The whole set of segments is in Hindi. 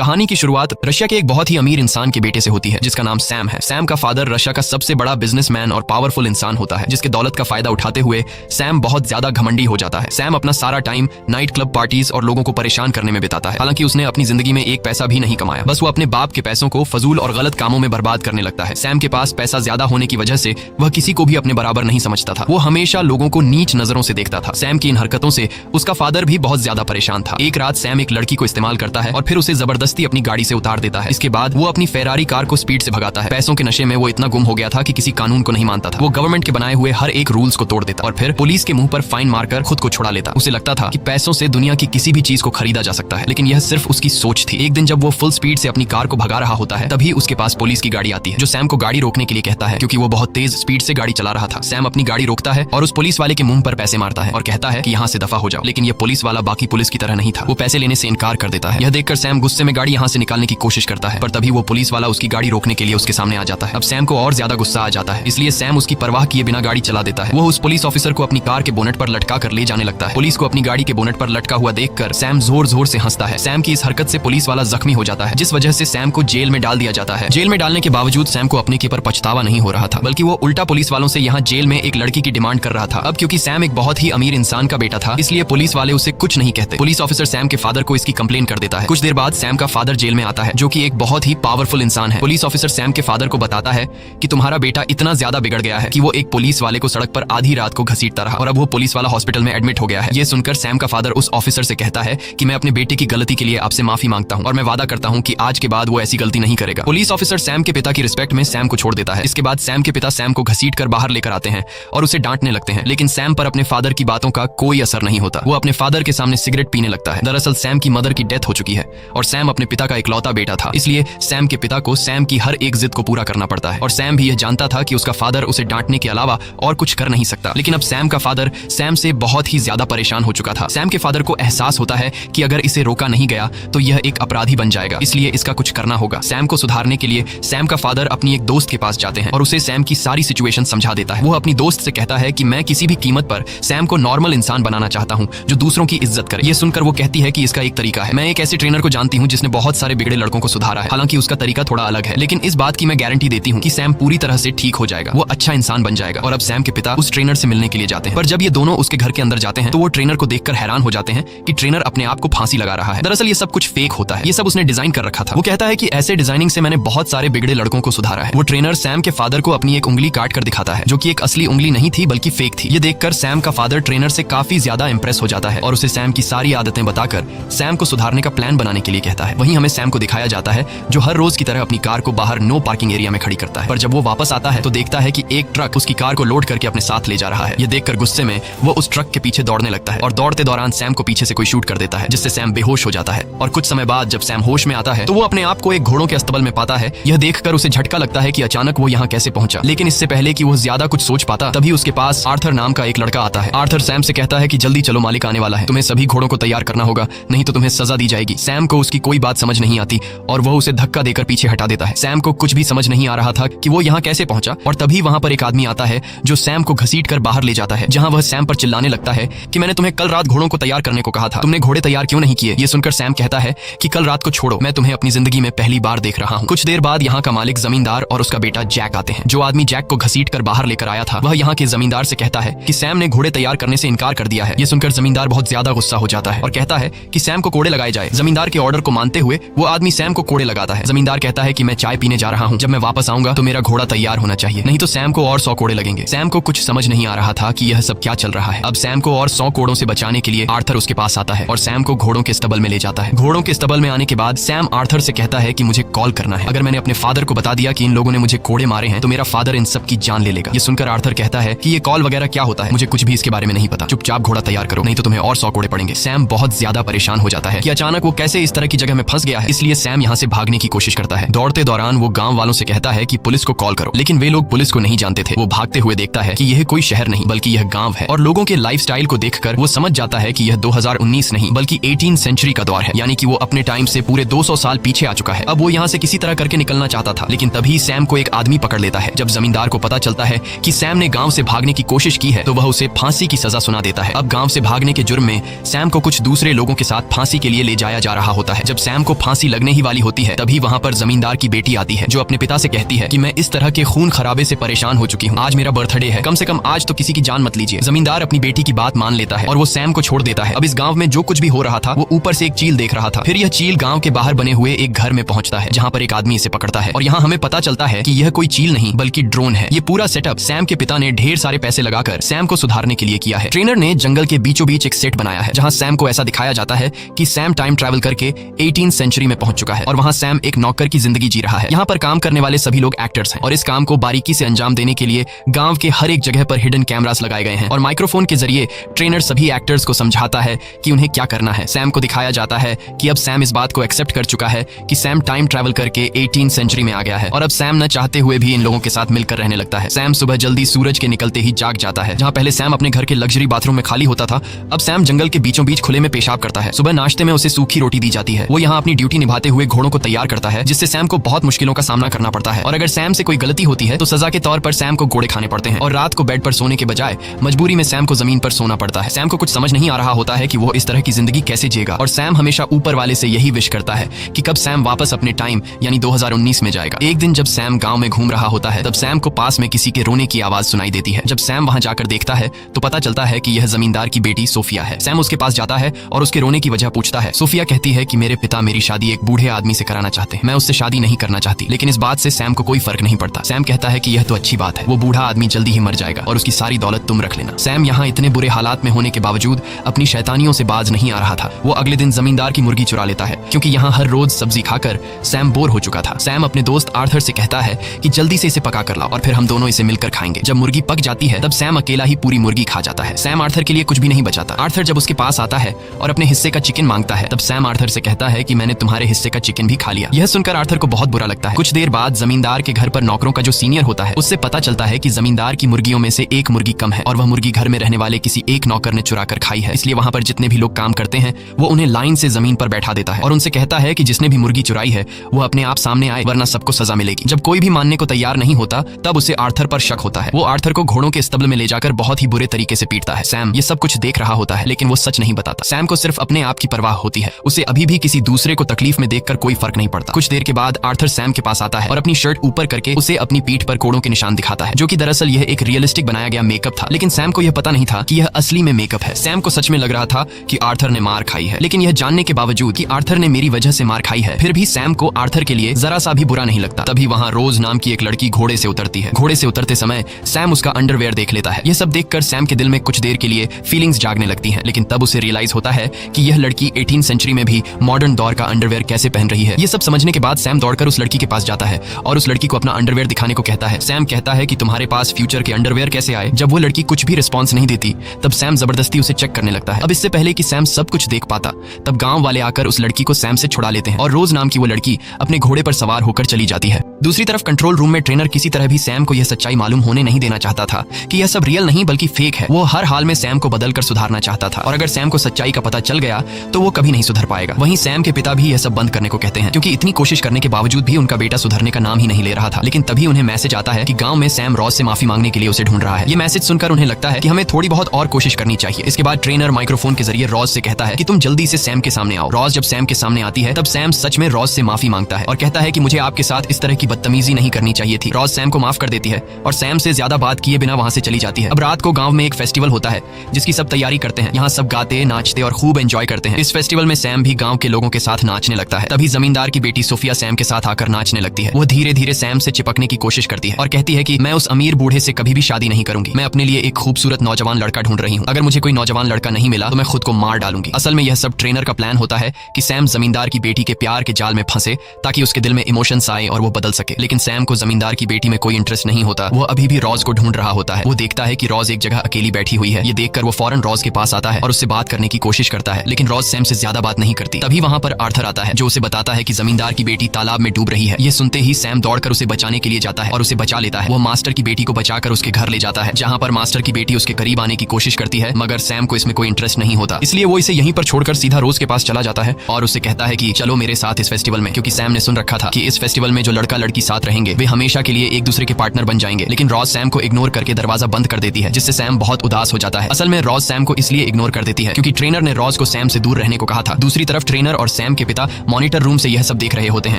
कहानी की शुरुआत रशिया के एक बहुत ही अमीर इंसान के बेटे से होती है जिसका नाम सैम है। सैम का फादर रशिया का सबसे बड़ा बिजनेसमैन और पावरफुल इंसान होता है जिसके दौलत का फायदा उठाते हुए सैम बहुत ज्यादा घमंडी हो जाता है। सैम अपना सारा टाइम नाइट क्लब पार्टीज और लोगों को परेशान करने में बिताता है। हालांकि उसने अपनी जिंदगी में एक पैसा भी नहीं कमाया, बस वो अपने बाप के पैसों को फजूल और गलत कामों में बर्बाद करने लगता है। सैम के पास पैसा ज्यादा होने की वजह से वह किसी को भी अपने बराबर नहीं समझता था। वो हमेशा लोगों को नीच नजरों से देखता था। सैम की इन हरकतों से उसका फादर भी बहुत ज्यादा परेशान था। एक रात सैम एक लड़की को इस्तेमाल करता है और फिर उसे जबरदस्ती अपनी गाड़ी से उतार देता है। इसके बाद वो अपनी फेरारी कार को स्पीड से भगाता है। पैसों के नशे में वो इतना गुम हो गया था कि किसी कानून को नहीं मानता था। वो गवर्नमेंट के बनाए हुए हर एक रूल्स को तोड़ देता और फिर पुलिस के मुंह पर फाइन मारकर खुद को छुड़ा लेता। उसे लगता था कि पैसों से दुनिया की किसी भी चीज को खरीदा जा सकता है, लेकिन यह सिर्फ उसकी सोच थी। एक दिन जब वो फुल स्पीड से अपनी कार को भगा रहा होता है तभी उसके पास पुलिस की गाड़ी आती है जो सैम को गाड़ी रोकने के लिए कहता है क्योंकि वो बहुत तेज स्पीड से गाड़ी चला रहा था। सैम अपनी गाड़ी रोकता है और उस पुलिस वाले के मुंह पर पैसे मारता है और कहता है कि यहाँ से दफा हो जाओ, लेकिन यह पुलिस वाला बाकी पुलिस की तरह नहीं था। वो पैसे लेने से इनकार कर देता है। यह देखकर सैम गुस्से में गाड़ी यहाँ से निकालने की कोशिश करता है, पर तभी वो पुलिस वाला उसकी गाड़ी रोकने के लिए उसके सामने आ जाता है। अब सैम को और ज्यादा गुस्सा आ जाता है, इसलिए सैम उसकी परवाह किए बिना गाड़ी चला देता है। वो उस पुलिस ऑफिसर को अपनी कार के बोनट पर लटका कर ले जाने लगता है। पुलिस को अपनी गाड़ी के बोनट पर लटका हुआ देखकर सैम जोर जोर से हंसता है। सैम की इस हरकत से पुलिस वाला जख्मी हो जाता है, जिस वजह से सैम को जेल में डाल दिया जाता है। जेल में डालने के बावजूद सैम को अपने के पर पछतावा नहीं हो रहा था, बल्कि वो उल्टा पुलिस वालों से यहाँ जेल में एक लड़की की डिमांड कर रहा था। अब क्योंकि सैम एक बहुत ही अमीर इंसान का बेटा था, इसलिए पुलिस वाले उसे कुछ नहीं कहते। पुलिस ऑफिसर सैम के फादर को इसकी कंप्लेन कर देता है। कुछ देर बाद सैम का फादर जेल में आता है, जो कि एक बहुत ही पावरफुल इंसान है। पुलिस ऑफिसर सैम के फादर को बताता है कि तुम्हारा बेटा इतना ज्यादा बिगड़ गया है कि वो एक पुलिस वाले को सड़क पर आधी रात को घसीटता रहा और अब वो पुलिस वाला हॉस्पिटल में एडमिट हो गया है। ये सुनकर सैम का फादर उस ऑफिसर से कहता है कि मैं अपने बेटे की गलती के लिए आपसे माफी मांगता हूँ और मैं वादा करता हूँ कि आज के बाद वो ऐसी गलती नहीं करेगा। पुलिस ऑफिसर सैम के पिता की रिस्पेक्ट में सैम को छोड़ देता है। इसके बाद सैम के पिता सैम को घसीट कर बाहर लेकर आते हैं और उसे डांटने लगते हैं, लेकिन सैम पर अपने फादर की बातों का कोई असर नहीं होता। वो अपने फादर के सामने सिगरेट पीने लगता है। दरअसल सैम की मदर की डेथ हो चुकी है और सैम अपने पिता का इकलौता बेटा था, इसलिए सैम के पिता को सैम की हर एक जिद को पूरा करना पड़ता है। और सैम भी यह जानता था कि उसका फादर उसे डांटने के अलावा और कुछ कर नहीं सकता, लेकिन अब सैम का फादर सैम से बहुत ही ज्यादा परेशान हो चुका था। सैम के फादर को एहसास होता है कि अगर इसे रोका नहीं गया तो यह एक अपराधी बन जाएगा, इसलिए इसका कुछ करना होगा। सैम को सुधारने के लिए सैम का फादर अपनी एक दोस्त के पास जाते हैं और उसे सैम की सारी सिचुएशन समझा देता है। वो अपनी दोस्त से कहता है कि मैं किसी भी कीमत पर सैम को नॉर्मल इंसान बनाना चाहता हूँ जो दूसरों की इज्जत करे। ये सुनकर वो कहती है कि इसका एक तरीका है। मैं एक ऐसे ट्रेनर को जानती हूँ जिसने बहुत सारे बिगड़े लड़कों को सुधारा है। हालांकि उसका तरीका थोड़ा अलग है, लेकिन इस बात की मैं गारंटी देती हूँ कि सैम पूरी तरह से ठीक हो जाएगा, वो अच्छा इंसान बन जाएगा। और अब सैम के पिता उस ट्रेनर से मिलने के लिए जाते हैं, पर जब ये दोनों उसके घर के अंदर जाते हैं तो वो ट्रेनर को देखकर हैरान हो जाते हैं कि ट्रेनर अपने आप को फांसी लगा रहा है। दरअसल ये सब कुछ फेक होता है, ये सब उसने डिजाइन कर रखा था। वो कहता है कि ऐसे डिजाइनिंग से मैंने बहुत सारे बिगड़े लड़कों को सुधारा है। वो ट्रेनर सैम के फादर को अपनी एक उंगली काट कर दिखाता है जो कि एक असली उंगली नहीं थी बल्कि फेक थी। ये देखकर सैम का फादर ट्रेनर से काफी ज्यादा इंप्रेस हो जाता है और उसे सैम की सारी आदतें बताकर सैम को सुधारने का प्लान बनाने के लिए कहता है। वहीं हमें सैम को दिखाया जाता है जो हर रोज की तरह अपनी कार को बाहर नो पार्किंग एरिया में खड़ी करता है, पर जब वो वापस आता है तो देखता है कि एक ट्रक उसकी कार को लोड करके अपने साथ ले जा रहा है। ये देखकर गुस्से में वो उस ट्रक के पीछे दौड़ने लगता है और दौड़ते दौरान सैम को पीछे से कोई शूट कर देता है जिससे सैम बेहोश हो जाता है। और कुछ समय बाद जब सैम होश में आता है तो वो अपने आप को एक घोड़ों के अस्तबल में पाता है। यह देखकर उसे झटका लगता है कि अचानक वो यहाँ कैसे पहुंचा, लेकिन इससे पहले कि वो ज्यादा कुछ सोच पाता तभी उसके पास आर्थर नाम का एक लड़का आता है। आर्थर सैम से कहता है कि जल्दी चलो, मालिक आने वाला है, तुम्हें सभी घोड़ों को तैयार करना होगा नहीं तो तुम्हें सजा दी जाएगी। सैम को उसकी कोई बात समझ नहीं आती और वो उसे धक्का देकर पीछे हटा देता है। सैम को कुछ भी समझ नहीं आ रहा था कि वो यहाँ कैसे पहुंचा और तभी वहां पर एक आदमी आता है जो सैम को घसीट कर बाहर ले जाता है, जहां वह सैम पर चिल्लाने लगता है कि मैंने तुम्हें कल रात घोड़ों को तैयार करने को कहा था, तुमने घोड़े तैयार क्यों नहीं किए। ये सुनकर सैम कहता है कि कल रात को छोड़ो, मैं तुम्हें अपनी जिंदगी में पहली बार देख रहा हूँ। कुछ देर बाद यहाँ का मालिक, जमींदार और उसका बेटा जैक आते हैं। जो आदमी जैक को घसीट कर बाहर लेकर आया था वह यहाँ के जमींदार से कहता है कि सैम ने घोड़े तैयार करने से इनकार कर दिया है। ये सुनकर जमींदार बहुत ज्यादा गुस्सा हो जाता है और कहता है कि सैम को कोड़े लगाए जाए। जमींदार के ऑर्डर को मानते हुए वो आदमी सैम को कोड़े लगाता है। जमींदार कहता है कि मैं चाय पीने जा रहा हूँ, जब मैं वापस आऊंगा तो मेरा घोड़ा तैयार होना चाहिए, नहीं तो सैम को और 100 कोड़े लगेंगे। सैम को कुछ समझ नहीं आ रहा था कि यह सब क्या चल रहा है। अब सैम को और 100 कोड़ों से बचाने के लिए आर्थर उसके पास आता है और सैम को घोड़ों के स्टबल में ले जाता है। घोड़ों के स्टबल में आने के बाद सैम आर्थर से कहता है कि मुझे कॉल करना है, अगर मैंने अपने फादर को बता दिया कि इन लोगों ने मुझे कोड़े मारे हैं तो मेरा फादर इन सब की जान ले लेगा। ये सुनकर आर्थर कहता है कि ये कॉल वगैरह क्या होता है, मुझे कुछ भी इसके बारे में नहीं पता, चुपचाप घोड़ा तैयार करो नहीं तो तुम्हें और 100 कोड़े पड़ेंगे। सैम बहुत ज्यादा परेशान हो जाता है कि अचानक वो कैसे इस तरह की जगह में फंस गया है, इसलिए सैम यहाँ से भागने की कोशिश करता है। दौड़ते दौरान वो गांव वालों से कहता है कि पुलिस को कॉल करो, लेकिन वे लोग पुलिस को नहीं जानते थे। वो भागते हुए देखता है कि यह कोई शहर नहीं बल्कि यह गांव है और लोगों के लाइफस्टाइल को देखकर वो समझ जाता है कि यह 2019 नहीं बल्कि 18वीं सेंचुरी का दौर है, यानी कि वो अपने टाइम से पूरे 200 साल पीछे आ चुका है। अब वो यहाँ से किसी तरह करके निकलना चाहता था, लेकिन तभी सैम को एक आदमी पकड़ लेता है। जब जमींदार को पता चलता है कि सैम ने गांव से भागने की कोशिश की है तो वह उसे फांसी की सजा सुना देता है। अब गांव से भागने के जुर्म में सैम को कुछ दूसरे लोगों के साथ फांसी के लिए ले जाया जा रहा होता है। जब सैम को फांसी लगने ही वाली होती है तभी वहाँ पर जमींदार की बेटी आती है जो अपने पिता से कहती है कि मैं इस तरह के खून खराबे से परेशान हो चुकी हूँ, आज मेरा बर्थडे है, कम से कम आज तो किसी की जान मत लीजिए। जमींदार अपनी बेटी की बात मान लेता है और वो सैम को छोड़ देता है। अब इस गाँव में जो कुछ भी हो रहा था वो ऊपर से एक चील देख रहा था। फिर यह चील गाँव के बाहर बने हुए एक घर में पहुंचता है जहाँ पर एक आदमी इसे पकड़ता है और यहाँ हमें पता चलता है कि यह कोई चील नहीं बल्कि ड्रोन है। ये पूरा सेटअप सैम के पिता ने ढेर सारे पैसे लगाकर सैम को सुधारने के लिए किया है। ट्रेनर ने जंगल के बीचों बीच एक सेट बनाया है जहाँ सैम को ऐसा दिखाया जाता है कि सैम टाइम ट्रैवल करके 18th सेंचुरी में पहुंच चुका है और वहाँ सैम एक नौकर की जिंदगी जी रहा है। यहाँ पर काम करने वाले सभी लोग एक्टर्स हैं और इस काम को बारीकी से अंजाम देने के लिए गांव के हर एक जगह पर हिडन कैमरास लगाए गए हैं और माइक्रोफोन के जरिए ट्रेनर सभी एक्टर्स को समझाता है कि उन्हें क्या करना है। सैम को दिखाया जाता है कि अब सैम इस बात को एक्सेप्ट कर चुका है कि सैम टाइम ट्रैवल करके 18th सेंचुरी में आ गया है और अब सैम न चाहते हुए भी इन लोगों के साथ मिलकर रहने लगता है। सैम सुबह जल्दी सूरज के निकलते ही जाग जाता है। जहाँ पहले सैम अपने घर के लग्जरी बाथरूम में खाली होता था, अब सैम जंगल के बीचों बीच खुले में पेशाब करता है। सुबह नाश्ते में उसे सूखी रोटी दी जाती है। वो यहाँ अपनी ड्यूटी निभाते हुए घोड़ों को तैयार करता है जिससे सैम को बहुत मुश्किलों का सामना करना पड़ता है और अगर सैम से कोई गलती होती है तो सजा के तौर पर सैम को घोड़े खाने पड़ते हैं और रात को बेड पर सोने के बजाय मजबूरी में सैम को जमीन पर सोना पड़ता है। सैम को कुछ समझ नहीं आ रहा होता है कि वो इस तरह की जिंदगी कैसे जिएगा और सैम हमेशा ऊपर वाले से यही विश करता है कि कब सैम वापस अपने टाइम यानी 2019 में जाएगा। एक दिन जब सैम गांव में घूम रहा होता है तब सैम को पास में किसी के रोने की आवाज सुनाई देती है। जब सैम वहां जाकर देखता है तो पता चलता है कि यह जमींदार की बेटी सोफिया है। सैम उसके पास जाता है और उसके रोने की वजह पूछता है। सोफिया कहती है कि मेरे पिता मेरी शादी एक बूढ़े आदमी से कराना चाहते हैं, मैं उससे शादी नहीं करना चाहती। लेकिन इस बात से सैम को कोई फर्क नहीं पड़ता। सैम कहता है कि यह तो अच्छी बात है, वो बूढ़ा आदमी जल्दी ही मर जाएगा और उसकी सारी दौलत तुम रख लेना। सैम यहाँ इतने बुरे हालात में होने के बावजूद अपनी शैतानियों से बाज नहीं आ रहा था। वो अगले दिन जमींदार की मुर्गी चुरा लेता है क्योंकि यहाँ हर रोज सब्जी खाकर सैम बोर हो चुका था। सैम अपने दोस्त आर्थर से कहता है कि जल्दी से इसे पका कर लाओ और फिर हम दोनों इसे मिलकर खाएंगे। जब मुर्गी पक जाती है तब सैम अकेला ही पूरी मुर्गी खा जाता है। सैम आर्थर के लिए कुछ भी नहीं बचाता। आर्थर जब उसके पास आता है और अपने हिस्से का चिकन मांगता है तब सैम आर्थर से कहता है कि मैंने तुम्हारे हिस्से का चिकन भी खा लिया। यह सुनकर आर्थर को बहुत बुरा लगता है। कुछ देर बाद जमींदार के घर पर नौकरों का जो सीनियर होता है उससे पता चलता है कि जमींदार की मुर्गियों में से एक मुर्गी कम है और वह मुर्गी घर में रहने वाले किसी एक नौकर ने चुरा कर खाई है। इसलिए वहां पर जितने भी लोग काम करते हैं वो उन्हें लाइन से जमीन पर बैठा देता है और उनसे कहता है कि जिसने भी मुर्गी चुराई है वो अपने आप सामने आए वरना सबको सजा मिलेगी। जब कोई भी मानने को तैयार नहीं होता तब उसे आर्थर पर शक होता है। वो आर्थर को घोड़ों के स्तब्ल में ले जाकर बहुत ही बुरे तरीके से पीटता है। सैम ये सब कुछ देख रहा होता है लेकिन वो सच नहीं बताता। सैम को सिर्फ अपने आप की परवाह होती है, उसे अभी भी किसी दूसरे को तकलीफ में देखकर कोई फर्क नहीं पड़ता। कुछ देर के बाद आर्थर सैम के पास आता है और अपनी शर्ट ऊपर करके उसे अपनी पीठ पर कोड़ों के निशान दिखाता है जो कि दरअसल यह एक रियलिस्टिक बनाया गया मेकअप था। लेकिन सैम को यह पता नहीं था कि यह असली में मेकअप है। सैम को सच में लग रहा था कि आर्थर ने मार खाई है, लेकिन यह जानने के बावजूद कि आर्थर ने मेरी वजह से मार खाई है फिर भी सैम को आर्थर के लिए जरा सा भी बुरा नहीं लगता। तभी वहाँ रोज नाम की एक लड़की घोड़े से उतरती है। घोड़े से उतरते समय सैम उसका अंडरवेयर देख लेता है। यह सब देखकर सैम के दिल में कुछ देर के लिए फीलिंग्स जागने लगती हैं, लेकिन तब उसे रियलाइज होता है कि यह लड़की 18th सेंचुरी में भी मॉडर्न दौर का अंडरवेयर कैसे पहन रही है। ये सब समझने के बाद सैम दौड़कर उस लड़की के पास जाता है और उस लड़की को अपना अंडरवेयर दिखाने को कहता है। सैम कहता है कि तुम्हारे पास फ्यूचर के अंडरवेयर कैसे आए। जब वो लड़की कुछ भी रिस्पॉन्स नहीं देती तब सैम जबरदस्ती उसे चेक करने लगता है। अब इससे पहले कि सैम सब कुछ देख पाता तब गांव वाले आकर उस लड़की को सैम से छुड़ा लेते हैं और रोज नाम की वो लड़की अपने घोड़े पर सवार होकर चली जाती है। दूसरी तरफ कंट्रोल रूम में ट्रेनर किसी तरह भी सैम को यह सच्चाई मालूम होने नहीं देना चाहता था कि यह सब रियल नहीं बल्कि फेक है। वो हर हाल में सैम को बदलकर सुधारना चाहता था और अगर सैम को सच्चाई का पता चल गया तो वो कभी नहीं सुधर पाएगा। वहीं सैम के पिता भी यह सब बंद करने को कहते हैं क्योंकि इतनी कोशिश करने के बावजूद भी उनका बेटा सुधरने का नाम ही नहीं ले रहा था। लेकिन तभी उन्हें मैसेज आता है कि गांव में सैम रॉज से माफी मांगने के लिए उसे ढूंढ रहा है। ये मैसेज सुनकर उन्हें लगता है कि हमें थोड़ी बहुत और कोशिश करनी चाहिए। इसके बाद ट्रेनर माइक्रोफोन के जरिए रॉज से कहता है कि तुम जल्दी से सैम के सामने आओ। रॉज जब सैम के सामने आती है तब सैम सच में रॉज से माफी मांगता है और कहता है कि मुझे आपके साथ इस तरह की बदतमीजी नहीं करनी चाहिए थी। रॉज सैम को माफ कर देती है और सैम से ज्यादा बात किए बिना वहां से चली जाती है। अब रात को गांव में एक फेस्टिवल होता है जिसकी सब तैयारी करते हैं। यहाँ सब गाते नाचते और खूब एंजॉय करते हैं। इस फेस्टिवल में सैम भी गांव के लोगों के साथ नाचने लगता है। तभी जमींदार की बेटी सोफिया सैम के साथ आकर नाचने लगती है। वो धीरे धीरे सैम से चिपकने की कोशिश करती है और कहती है कि मैं उस अमीर बूढ़े से कभी भी शादी नहीं करूंगी। मैं अपने लिए एक खूबसूरत नौजवान लड़का ढूंढ रही हूँ। अगर मुझे कोई नौजवान लड़का नहीं मिला तो मैं खुद को मार डालूंगी। असल में यह सब ट्रेनर का प्लान होता है कि सैम जमींदार की बेटी के प्यार के जाल में फंसे ताकि उसके दिल में इमोशंस आए और वो बदल सके। लेकिन सैम को जमींदार की बेटी में कोई इंटरेस्ट नहीं होता। वो अभी भी रॉज को ढूंढ रहा होता है। वो देखता है कि रॉज एक जगह अकेली बैठी हुई है। ये देखकर वो फौरन रॉज के पास आता है और उससे बात करने की कोशिश करता है, लेकिन रॉज सैम से ज्यादा बात नहीं करती। तभी वहां पर आर्थर आता है जो उसे बताता है कि जमींदार की बेटी तालाब में डूब रही है। ये सुनते ही सैम दौड़कर उसे बचाने के लिए जाता है और उसे बचा लेता है। वो मास्टर की बेटी को बचाकर उसके घर ले जाता है जहाँ पर मास्टर की बेटी उसके करीब आने की कोशिश करती है, मगर सैम को इसमें कोई इंटरेस्ट नहीं होता। इसलिए वो इसे यहीं पर छोड़कर सीधा रोज के पास चला जाता है और उससे कहता है कि चलो मेरे साथ इस फेस्टिवल में, क्योंकि सैम ने सुन रखा था कि इस फेस्टिवल में जो लड़का लड़की साथ रहेंगे, वे हमेशा के लिए एक दूसरे के पार्टनर बन जाएंगे। लेकिन रॉज सैम को इग्नोर करके दरवाजा बंद कर देती है, जिससे सैम बहुत उदास हो जाता है। असल में रॉज सैम को इसलिए इग्नोर कर देती है क्योंकि ट्रेनर ने रॉज को सैम से दूर रहने को कहा था। दूसरी तरफ ट्रेनर और सैम के पिता मॉनिटर रूम से यह सब देख रहे होते हैं।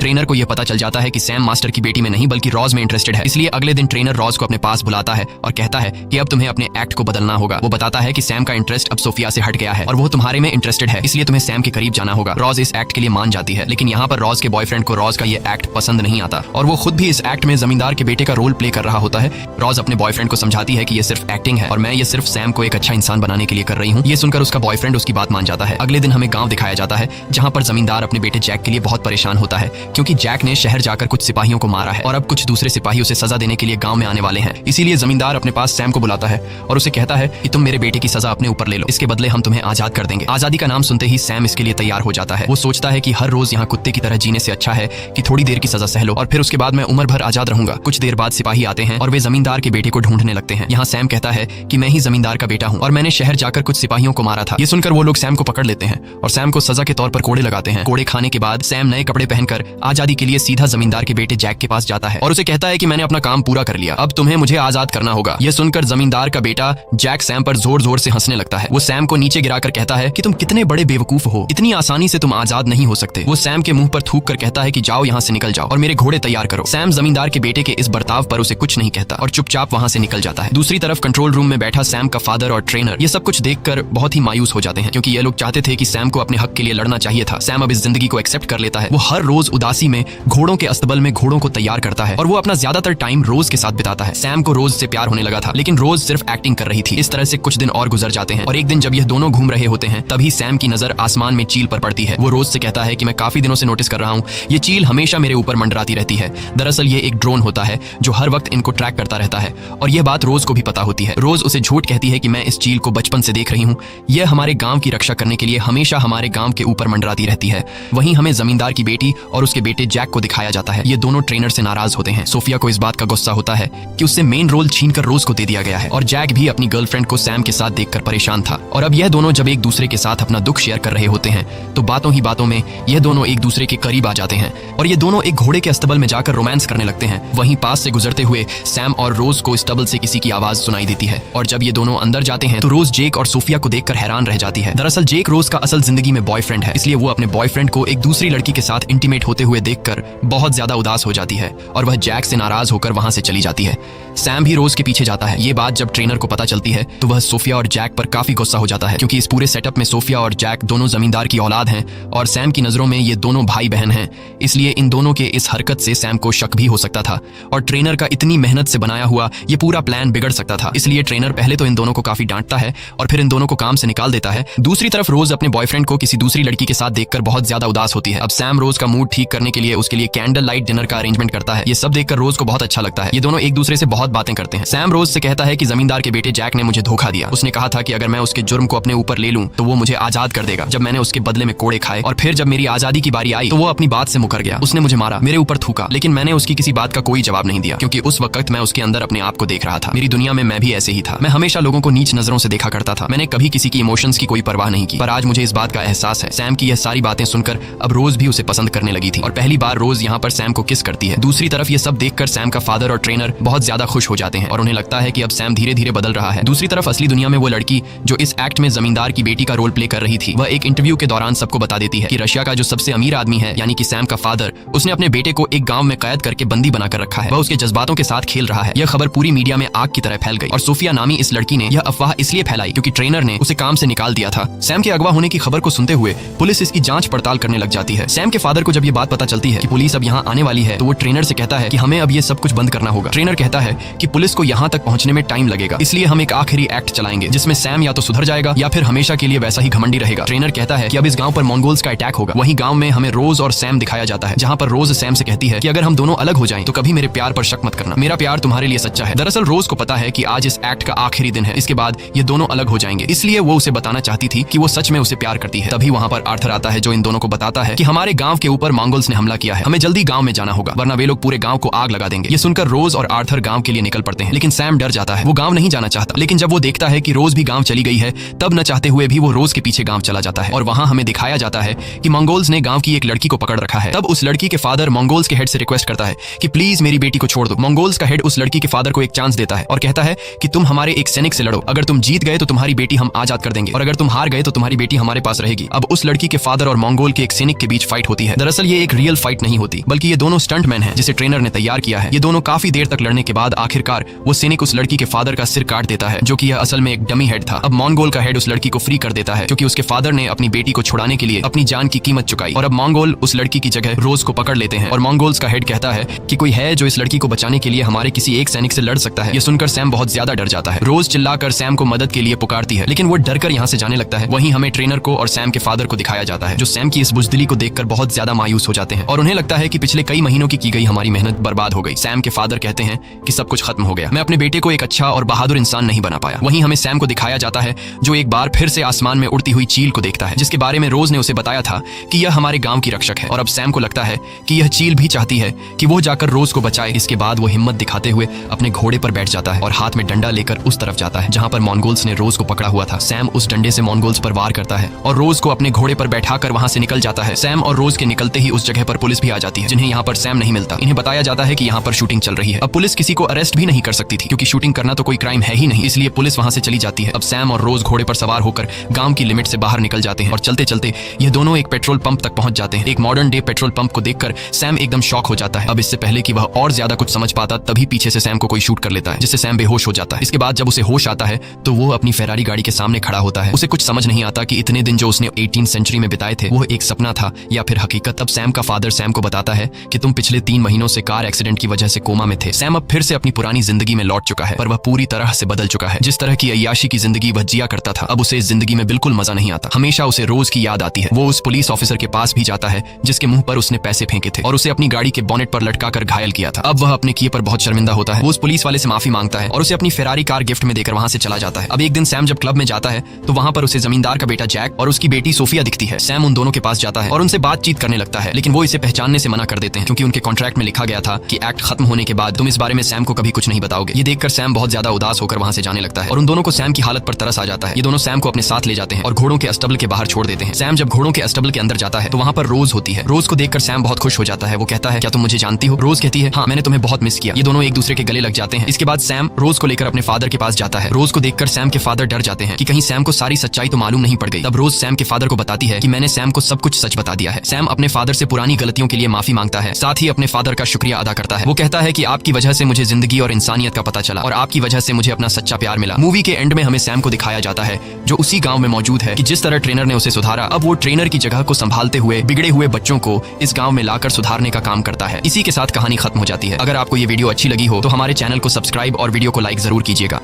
ट्रेनर को यह पता चल जाता है कि सैम मास्टर की बेटी में नहीं बल्कि रॉज में इंटरेस्टेड है। इसलिए अगले दिन ट्रेनर रॉज को अपने पास बुलाता है और कहता है कि अब तुम्हें अपने एक्ट को बदलना होगा। वो बताता है कि सैम का इंटरेस्ट अब सोफिया से हट गया है और वो तुम्हारे में इंटरेस्टेड है, इसलिए तुम्हें सैम के करीब जाना होगा। रॉज इस एक्ट के लिए मान जाती है, लेकिन यहाँ पर रॉज के बॉयफ्रेंड को रॉज का ये एक्ट पसंद नहीं आता और वो खुद भी इस एक्ट में जमींदार के बेटे का रोल प्ले कर रहा होता है। रॉज अपने बॉयफ्रेंड को समझाती है कि ये सिर्फ एक्टिंग है और मैं ये सिर्फ सैम को एक अच्छा इंसान बनाने के लिए कर रही हूँ। ये सुनकर उसका बॉयफ्रेंड उसकी बात मान जाता है। अगले दिन हमें गांव दिखाया जाता है जहाँ पर जमींदार अपने बेटे जैक के लिए बहुत परेशान होता है क्योंकि जैक ने शहर जाकर कुछ सिपाहियों को मारा है और अब कुछ दूसरे सिपाही उसे सजा देने के लिए गांव में आने वाले हैं। इसीलिए जमींदार अपने पास सैम को बुलाता है और उसे कहता है कि तुम मेरे बेटे की सजा अपने ऊपर ले लो, इसके बदले हम तुम्हें आजाद कर देंगे। आजादी का नाम सुनते ही सैम इसके लिए तैयार हो जाता है। वो सोचता है कि हर रोज यहाँ कुत्ते की तरह जीने से अच्छा है कि थोड़ी देर की सजा सह लो और फिर उसके बाद मैं उम्र भर आजाद रहूंगा। कुछ देर बाद सिपाही आते हैं और वे जमींदार के बेटे को ढूंढने लगते हैं। यहाँ सैम कहता है कि मैं ही जमींदार का बेटा हूँ और मैंने शहर जाकर कुछ सिपाहियों को मारा था। ये सुनकर वो लोग सैम को पकड़ लेते हैं और सैम को सजा के तौर पर कोड़े लगाते हैं। कोड़े खाने के बाद सैम नए कपड़े पहनकर आजादी के लिए सीधा जमींदार के बेटे जैक के पास जाता है और उसे कहता है कि मैंने अपना काम पूरा कर लिया, अब तुम्हें मुझे आजाद करना होगा। यह सुनकर जमींदार का बेटा जैक सैम पर जोर जोर से हंसने लगता है। वो सैम को नीचे गिराकर कहता है कि तुम कितने बड़े बेवकूफ हो, इतनी आसानी से तुम आजाद नहीं हो सकते। वो सैम के मुंह पर थूक कर कहता है कि जाओ यहाँ से निकल जाओ और मेरे घोड़े तैयार करो। सैम जमींदार के बेटे के इस बर्ताव पर उसे कुछ नहीं कहता और चुपचाप वहाँ से निकल जाता है। दूसरी तरफ कंट्रोल रूम में बैठा सैम का फादर और ट्रेनर ये सब कुछ देखकर बहुत ही मायूस हो जाते हैं क्योंकि ये लोग चाहते थे कि सैम को अपने हक के लिए लड़ना चाहिए था। सैम अब इस जिंदगी को एक्सेप्ट कर लेता है। वो हर रोज उदासी में घोड़ों के अस्तबल में घोड़ों को तैयार करता है और वो अपना ज्यादातर टाइम रोज के साथ बिताता है। सैम को रोज से प्यार होने लगा था, लेकिन रोज सिर्फ एक्टिंग कर रही थी। इस तरह से कुछ दिन और गुजर जाते हैं और एक दिन जब ये दोनों घूम रहे होते हैं तभी सैम की नजर आसमान में चील पर पड़ती है। वो रोज से कहता है कि मैं काफी दिनों से नोटिस कर रहा हूँ ये चील हमेशा मेरे ऊपर मंडराती रहती है। दरअसल ये एक ड्रोन होता है जो हर वक्त इनको ट्रैक करता रहता है और यह बात रोज को भी पता होती है। रोज उसे झूठ कहती है कि मैं इस चील को बचपन से देख रही हूँ, यह हमारे गांव की रक्षा करने के लिए हमेशा हमारे गांव के ऊपर मंडराती रहती है। वहीं हमें जमींदार की बेटी और उसके बेटे जैक को दिखाया जाता है। ये दोनों ट्रेनर से नाराज होते हैं। सोफिया को इस बात का गुस्सा होता है कि उससे मेन रोल छीनकर रोज को दे दिया गया है और जैक भी अपनी गर्लफ्रेंड को सैम के साथ देखकर परेशान था। और अब यह दोनों जब एक दूसरे के साथ अपना दुख शेयर कर रहे होते हैं तो बातों ही बातों में यह दोनों एक दूसरे के करीब आ जाते हैं और ये दोनों एक घोड़े के अस्तबल में जाकर रोमांस करने लगते हैं। वहीं पास से गुजरते हुए सैम और रोज को अस्तबल से किसी की आवाज सुनाई देती है और जब ये दोनों अंदर जाते हैं तो रोज जेक और सोफिया को देखकर हैरान रह जाती है। दरअसल जेक रोज का असल जिंदगी में बॉयफ्रेंड है, इसलिए वो अपने बॉयफ्रेंड को एक दूसरी लड़की के साथ इंटीमेट होते हुए देखकर बहुत ज्यादा उदास हो जाती है और वह जैक से नाराज होकर वहां से चली जाती है। सैम भी रोज के पीछे जाता है। ये बात जब ट्रेनर को पता चलती है तो वह सोफिया और जैक पर काफी गुस्सा हो जाता है क्योंकि इस पूरे सेटअप में सोफिया और जैक दोनों जमींदार की औलाद हैं और सैम की नजरों में ये दोनों भाई बहन हैं। इसलिए इन दोनों के इस हरकत से सैम को शक भी हो सकता था और ट्रेनर का इतनी मेहनत से बनाया हुआ ये पूरा प्लान बिगड़ सकता था। इसलिए ट्रेनर पहले तो इन दोनों को काफी डांटता है और फिर इन दोनों को काम से निकाल देता है। दूसरी तरफ रोज अपने बॉयफ्रेंड को किसी दूसरी लड़की के साथ देखकर बहुत ज्यादा उदास होती है। अब सैम रोज का मूड ठीक करने के लिए उसके लिए कैंडल लाइट डिनर का अरेंजमेंट करता है। ये सब देखकर रोज को बहुत अच्छा लगता है। ये दोनों एक दूसरे से बहुत बातें करते हैं। सैम रोज से कहता है कि जमींदार के बेटे जैक ने मुझे धोखा दिया। उसने कहा था कि अगर मैं उसके जुर्म को अपने ऊपर ले लूं तो वो मुझे आजाद कर देगा। जब मैंने उसके बदले में कोड़े खाए और फिर जब मेरी आजादी की बारी आई तो वो अपनी बात से मुकर गया। उसने मुझे मारा, मेरे ऊपर थूका, लेकिन मैंने उसकी किसी बात का कोई जवाब नहीं दिया क्योंकि उस वक्त मैं उसके अंदर अपने आप को देख रहा था। मेरी दुनिया में मैं भी ऐसे ही था। मैं हमेशा लोगों को नीच नजरों से देखा करता था। मैंने कभी किसी की इमोशंस की कोई परवाह नहीं की, पर आज मुझे इस बात का एहसास है। सैम की यह सारी बातें सुनकर अब रोज भी उसे पसंद करने लगी थी और पहली बार रोज यहाँ पर सैम को किस करती है। दूसरी तरफ ये सब देखकर सैम का फादर और ट्रेनर बहुत ज्यादा खुश हो जाते हैं और उन्हें लगता है कि अब सैम धीरे धीरे बदल रहा है। दूसरी तरफ असली दुनिया में वो लड़की जो इस एक्ट में जमींदार की बेटी का रोल प्ले कर रही थी वह एक इंटरव्यू के दौरान सबको बता देती है कि रशिया का जो सबसे अमीर आदमी है यानी कि सैम का फादर, उसने अपने बेटे को एक गांव में कैद करके बंदी बनाकर रखा है। वह उसके जज्बातों के साथ खेल रहा है। यह खबर पूरी मीडिया में आग की तरह फैल गई और सोफिया नामी इस लड़की ने यह अफवाह इसलिए फैलाई क्योंकि ट्रेनर ने उसे काम से निकाल दिया था। सैम के अगवा होने की खबर को सुनते हुए पुलिस इसकी जांच पड़ताल करने लग जाती है। सैम के फादर को जब ये बात पता चलती है कि पुलिस अब यहाँ आने वाली है तो वो ट्रेनर से कहता है कि हमें अब ये सब कुछ बंद करना होगा। ट्रेनर कहता है कि पुलिस को यहाँ तक पहुँचने में टाइम लगेगा, इसलिए हम एक आखिरी एक्ट चलाएंगे जिसमें सैम या तो सुधर जाएगा या फिर हमेशा के लिए वैसा ही घमंडी रहेगा। ट्रेनर कहता है कि अब इस गांव पर मंगोल्स का अटैक होगा। वहीं गांव में हमें रोज और सैम दिखाया जाता है जहां पर रोज सैम से कहती है कि अगर हम दोनों अलग हो जाएं तो कभी मेरे प्यार पर शक मत करना, मेरा प्यार तुम्हारे लिए सच्चा है। दरअसल रोज को पता है कि आज इस एक्ट का आखिरी दिन है, इसके बाद ये दोनों अलग हो जाएंगे, इसलिए वो उसे बताना चाहती थी कि वो सच में उसे प्यार करती है। तभी वहां पर आर्थर आता है जो इन दोनों को बताता है कि हमारे गांव के ऊपर मंगोल्स ने हमला किया है, हमें जल्दी गांव में जाना होगा वरना वे लोग पूरे गांव को आग लगा देंगे। ये सुनकर रोज और आर्थर गांव के लिए निकल पड़ते हैं, लेकिन सैम डर जाता है, वो गांव नहीं जाना चाहता। लेकिन जब वो देखता है कि रोज भी गांव चली गई है तब न चाहते हुए भी वो रोज के पीछे गांव चला जाता है और वहां हमें दिखाया जाता है कि मंगोल्स ने गांव की एक लड़की को पकड़ रखा है। तब उस लड़की के फादर मंगोल्स के हेड से रिक्वेस्ट करता है कि प्लीज मेरी बेटी को छोड़ दो। मंगोल्स का हेड उस लड़की के फादर को एक चांस देता है और कहता है कि तुम हमारे एक सैनिक से लड़ो, अगर तुम जीत गए तो तुम्हारी बेटी हम आजाद कर देंगे और अगर तुम हार गए तो तुम्हारी बेटी हमारे पास रहेगी। अब उस लड़की के फादर और मंगोल के एक सैनिक के बीच फाइट होती है। दरअसल ये एक रियल फाइट नहीं होती, बल्कि ये दोनों स्टंटमैन हैं जिसे ट्रेनर ने तैयार किया है। ये दोनों काफी देर तक लड़ने के बाद आखिरकार वो सैनिक उस लड़की के फादर का सिर काट देता है, जो कि यह असल में एक डमी हेड था। अब मंगोल का हेड उस लड़की को फ्री कर देता है क्योंकि उसके फादर ने अपनी बेटी को छुड़ाने के लिए अपनी जान की कीमत चुकाई। और अब मंगोल उस लड़की की जगह रोज को पकड़ लेते हैं और मंगोल्स का हेड कहता है कि कोई है जो इस लड़की को बचाने के लिए हमारे किसी एक सैनिक से लड़ सकता है। ये सुनकर सैम बहुत ज्यादा डर जाता है। रोज चिल्लाकर सैम को मदद के लिए पुकारती है, लेकिन वो डरकर यहाँ से जाने लगता है। वहीं हमें ट्रेनर को और सैम के फादर को दिखाया जाता है, जो सैम की इस बुजदिली को देखकर बहुत ज्यादा मायूस हो जाते हैं और उन्हें लगता है कि पिछले कई महीनों की गई हमारी मेहनत बर्बाद हो गई। सैम के फादर कहते हैं कि सब कुछ खत्म हो गया, मैं अपने बेटे को एक अच्छा और बहादुर इंसान नहीं बना पाया। वहीं हमें सैम को दिखाया जाता है जो एक बार फिर से आसमान में उड़ती हुई चील को देखता है, जिसके बारे में रोज ने उसे बताया था कि यह हमारे गांव की रक्षक है। और अब सैम को लगता है कि यह चील भी चाहती है कि वो जाकर रोज को बचाए। इसके बाद वो हिम्मत दिखाते हुए अपने घोड़े पर बैठ जाता है और हाथ में डंडा लेकर उस तरफ जाता है जहां पर मंगोल्स ने रोज को पकड़ा हुआ था। सैम उस डंडे से मंगोल्स पर वार करता है और रोज को अपने घोड़े पर बैठाकर वहां से निकल जाता है। सैम और रोज के निकलते ही उस जगह पर पुलिस भी आ जाती है, जिन्हें यहाँ पर सैम नहीं मिलता। इन्हें बताया जाता है कि यहाँ पर शूटिंग चल रही है। अब पुलिस किसी को अरेस्ट भी नहीं कर सकती थी क्योंकि शूटिंग करना तो कोई क्राइम है ही नहीं, इसलिए पुलिस वहां से चली जाती है। अब सैम और रोज घोड़े पर सवार होकर गांव की लिमिट से बाहर निकल जाते हैं और चलते चलते ये दोनों एक पेट्रोल पंप तक पहुंच जाते हैं। एक मॉडर्न डे पेट्रोल पंप को देखकर सैम एकदम शॉक हो जाता है। अब इससे पहले कि वह और ज्यादा कुछ समझ पाता, तभी पीछे से सैम को कोई शूट कर लेता है, जिससे सैम बेहोश हो जाता है। इसके बाद जब उसे होश आता है तो वो अपनी फेरारी गाड़ी के सामने खड़ा होता है। उसे कुछ समझ नहीं आता कि इतने दिन जो उसने 18th सेंचुरी में बिताए थे वो एक सपना था या फिर हकीकत। तब सैम का फादर सैम को बताता है कि तुम पिछले 3 महीनों से कार एक्सीडेंट की वजह से कोमा में थे। सैम अब फिर से अपनी पुरानी जिंदगी में लौट चुका है, पर वह पूरी तरह से बदल चुका है। जिस तरह की अय्याशी की जिंदगी वह जिया करता था, अब उसे इस जिंदगी में बिल्कुल मजा नहीं आता। हमेशा उसे रोज की याद आती है। वो उस पुलिस ऑफिसर के पास भी जाता है जिसके मुंह पर उसने पैसे फेंके थे और उसे अपनी गाड़ी के बोनेट पर लटकाकर घायल किया था। अब वह अपने किए पर बहुत शर्मिंदा होता है। वो उस पुलिस वाले से माफी मांगता है और उसे अपनी फेरारी कार गिफ्ट में देकर वहां से चला जाता है। अब एक दिन सैम जब क्लब में जाता है तो वहां पर उसे जमींदार का बेटा जैक और उसकी बेटी सोफिया दिखती है। सैम उन दोनों के पास जाता है और उनसे बातचीत करने लगता है, लेकिन वो इसे पहचानने से मना कर देते हैं क्योंकि उनके कॉन्ट्रैक्ट में लिखा गया था कि एक्ट खत्म होने के बाद तुम इस बारे में सैम को कभी कुछ नहीं बताओगे। ये देखकर सैम बहुत ज्यादा उदास होकर वहां से जाने लगता है और उन दोनों को सैम की हालत पर तरस आ जाता है। ये दोनों सैम को अपने साथ ले जाते हैं और घोड़ों के अस्तबल के बाहर छोड़ देते हैं। सैम जब घोड़ों के अस्तबल के अंदर जाता है तो वहां पर रोज होती है। रोज को देखकर सैम बहुत खुश हो जाता है। वो कहता है क्या तुम मुझे जानती हो? रोज कहती है हाँ, मैंने तुम्हें बहुत मिस किया। ये दोनों एक दूसरे के गले लग जाते हैं। इसके बाद सैम रोज को लेकर अपने फादर के पास जाता है। रोज को देखकर सैम के फादर डर जाते हैं कि कहीं सैम को सारी सच्चाई तो मालूम नहीं पड़ गई। तब रोज सैम के फादर को बताती है कि मैंने सैम को सब कुछ सच बता दिया है। सैम अपने फादर से पुरानी गलतियों के लिए माफी मांगता है, साथ ही अपने फादर का शुक्रिया अदा करता है। वो कहता है कि आपकी वजह से मुझे जिंदगी और इंसानियत का पता चला और आपकी वजह से मुझे अपना सच्चा प्यार मिला। मूवी के एंड में हमें सैम को दिखाया जाता है जो उसी गांव में मौजूद है कि जिस तरह ट्रेनर ने उसे सुधारा, अब वो ट्रेनर की जगह को संभालते हुए बिगड़े हुए बच्चों को इस गांव में लाकर सुधारने का काम करता है। इसी के साथ कहानी खत्म हो जाती है। अगर आपको ये वीडियो अच्छी लगी हो तो हमारे चैनल को सब्सक्राइब और वीडियो को लाइक जरूर कीजिएगा।